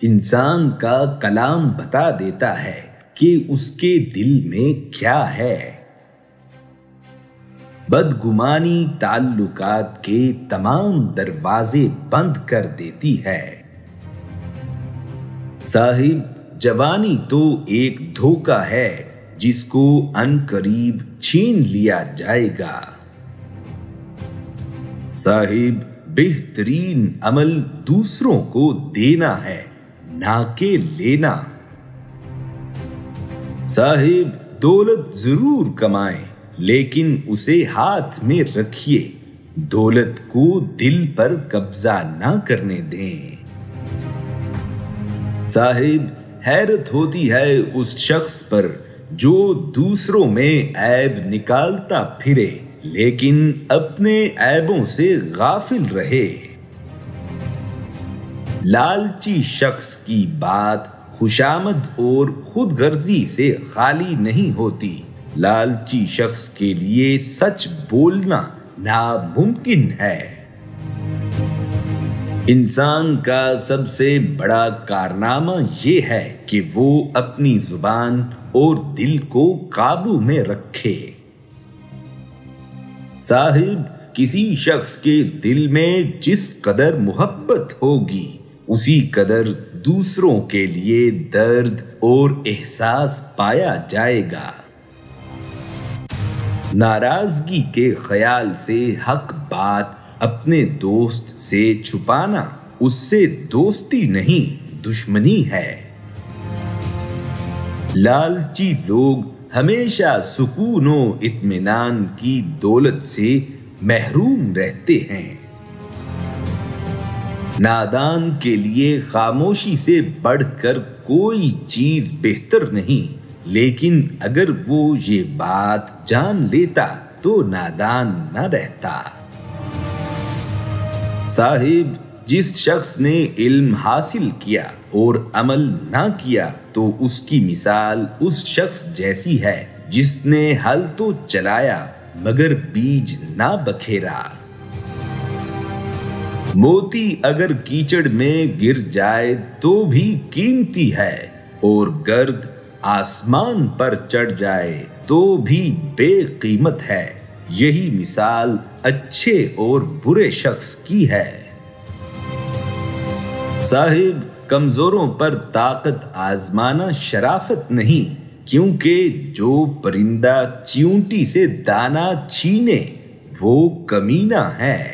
انسان کا کلام بتا دیتا ہے کہ اس کے دل میں کیا ہے۔ بدگمانی تعلقات کے تمام دروازے بند کر دیتی ہے۔ صاحب، جوانی تو ایک دھوکہ ہے جس کو عنقریب چھین لیا جائے گا۔ صاحب، بہترین عمل دوسروں کو دینا ہے، نہ کہ لینا۔ صاحب، دولت ضرور کمائیں لیکن اسے ہاتھ میں رکھیے، دولت کو دل پر قبضہ نہ کرنے دیں۔ صاحب، حیرت ہوتی ہے اس شخص پر جو دوسروں میں عیب نکالتا پھرے لیکن اپنے عیبوں سے غافل رہے۔ لالچی شخص کی بات خوشامد اور خود غرضی سے خالی نہیں ہوتی۔ لالچی شخص کے لیے سچ بولنا ناممکن ہے۔ انسان کا سب سے بڑا کارنامہ یہ ہے کہ وہ اپنی زبان اور دل کو قابو میں رکھے۔ صاحب، کسی شخص کے دل میں جس قدر محبت ہوگی اسی قدر دوسروں کے لیے درد اور احساس پایا جائے گا۔ ناراضگی کے خیال سے حق بات اپنے دوست سے چھپانا اس سے دوستی نہیں دشمنی ہے۔ لالچی لوگ ہمیشہ سکون و اطمینان کی دولت سے محروم رہتے ہیں۔ نادان کے لیے خاموشی سے بڑھ کر کوئی چیز بہتر نہیں، لیکن اگر وہ یہ بات جان لیتا تو نادان نہ رہتا۔ صاحب، جس شخص نے علم حاصل کیا اور عمل نہ کیا تو اس کی مثال اس شخص جیسی ہے جس نے ہل تو چلایا مگر بیج نہ بکھیرا۔ موتی اگر کیچڑ میں گر جائے تو بھی قیمتی ہے اور گرد آسمان پر چڑھ جائے تو بھی بے قیمت ہے۔ یہی مثال اچھے اور برے شخص کی ہے۔ صاحب، کمزوروں پر طاقت آزمانا شرافت نہیں، کیونکہ جو پرندہ چیونٹی سے دانا چھینے وہ کمینہ ہے۔